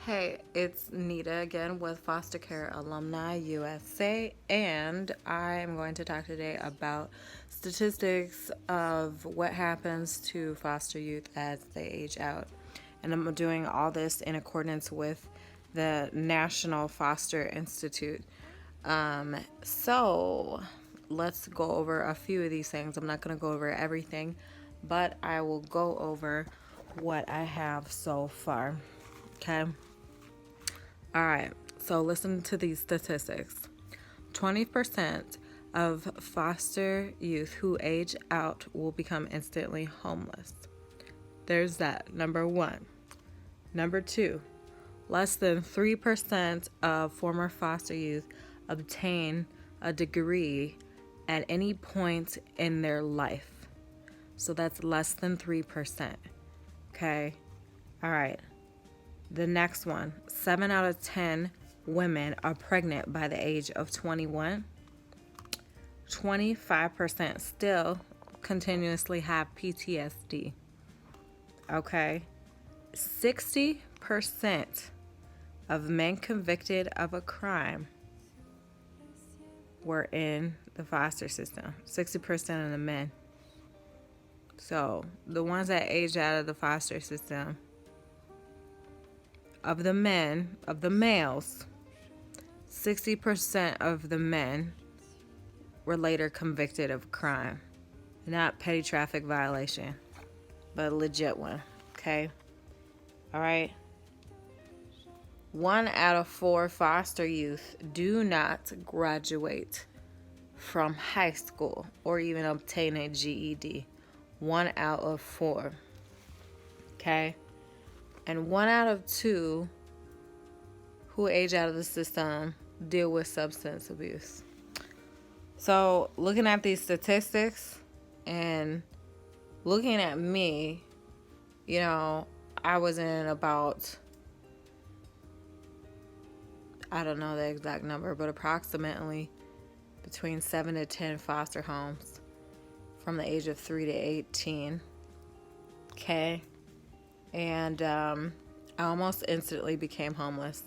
Hey, it's Nita again with Foster Care Alumni USA, and I am going to talk today about statistics of what happens to foster youth as they age out. And I'm doing all this in accordance with the National Foster Institute. So let's go over a few of these things. I'm not going to go over everything, but I will go over what I have so far. Okay. All right, so listen to these statistics. 20% of foster youth who age out will become instantly homeless. There's that, number one. Number two, less than 3% of former foster youth obtain a degree at any point in their life. So that's less than 3%. Okay? All right. The next one, 7 out of 10 women are pregnant by the age of 21. 25% still continuously have PTSD. Okay. 60% of men convicted of a crime were in the foster system. 60% of the men. So the ones that aged out of the foster system, of the men, of the males, 60% of the men were later convicted of crime. Not petty traffic violation, but a legit one. Okay? All right? 1 out of 4 foster youth do not graduate from high school or even obtain a GED. 1 out of 4. Okay? And 1 out of 2 who age out of the system deal with substance abuse. So, looking at these statistics and looking at me, I was in about, I don't know the exact number, but approximately between 7 to 10 foster homes from the age of 3 to 18. Okay? And I almost instantly became homeless.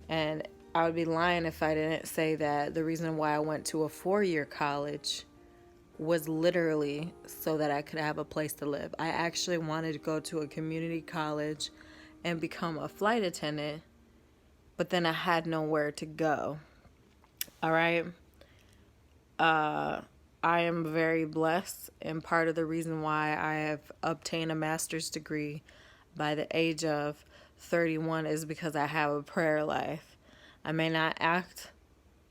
And I would be lying if I didn't say that the reason why I went to a 4-year college was literally so that I could have a place to live. I actually wanted to go to a community college and become a flight attendant, but then I had nowhere to go. All right? I am very blessed, and part of the reason why I have obtained a master's degree by the age of 31 is because I have a prayer life. I may not act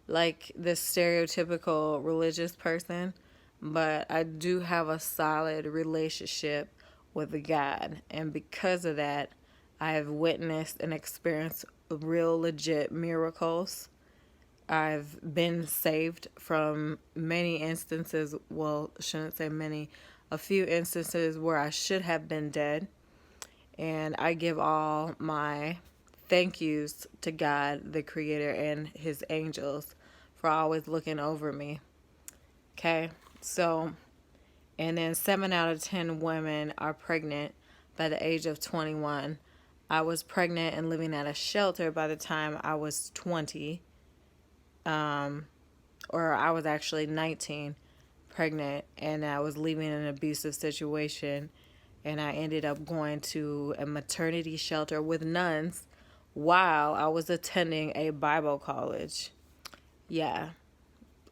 like this stereotypical religious person, but I do have a solid relationship with God. And because of that, I have witnessed and experienced real legit miracles. I've been saved from many instances, well, shouldn't say many, a few instances where I should have been dead. And I give all my thank yous to God, the Creator, and His angels for always looking over me. Okay, so, and then 7 out of 10 women are pregnant by the age of 21. I was pregnant and living at a shelter by the time I was 20. Or I was actually 19, pregnant, and I was leaving an abusive situation, and I ended up going to a maternity shelter with nuns while I was attending a Bible college. Yeah,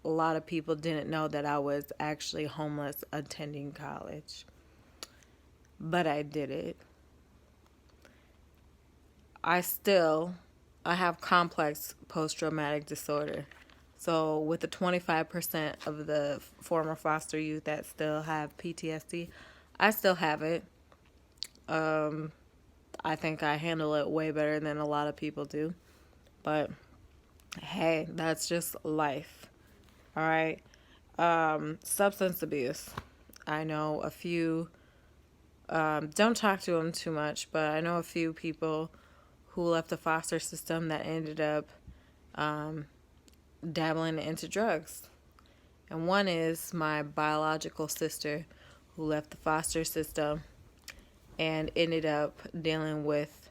a lot of people didn't know that I was actually homeless attending college, but I did it. I have complex post-traumatic disorder. So with the 25% of the former foster youth that still have PTSD, I still have it. I think I handle it way better than a lot of people do. But hey, that's just life. All right. Substance abuse. I know a few, don't talk to them too much, but I know a few people who left the foster system that ended up dabbling into drugs. And one is my biological sister who left the foster system and ended up dealing with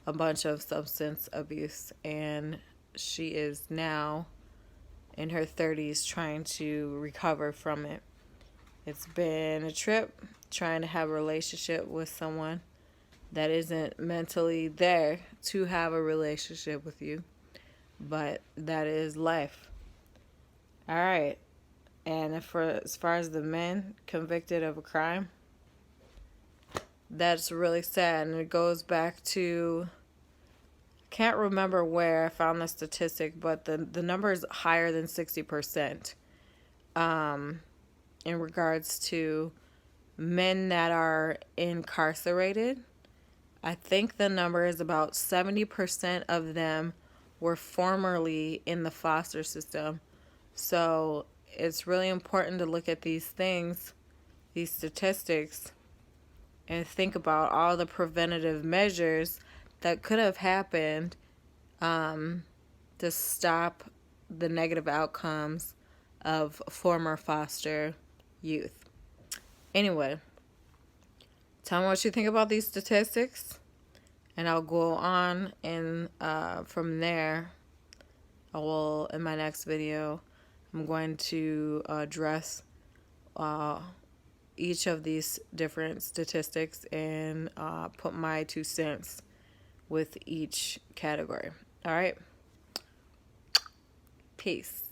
a bunch of substance abuse, and she is now in her 30s trying to recover from it. It's been a trip trying to have a relationship with someone that isn't mentally there to have a relationship with you, but that is life. All right. And as far as the men convicted of a crime, that's really sad. And it goes back to, can't remember where I found the statistic, but the number is higher than 60% in regards to men that are incarcerated. I think the number is about 70% of them were formerly in the foster system. So it's really important to look at these things, these statistics, and think about all the preventative measures that could have happened to stop the negative outcomes of former foster youth. Anyway, tell me what you think about these statistics, and I'll go on, and from there, in my next video, I'm going to address each of these different statistics and put my 2 cents with each category. All right? Peace.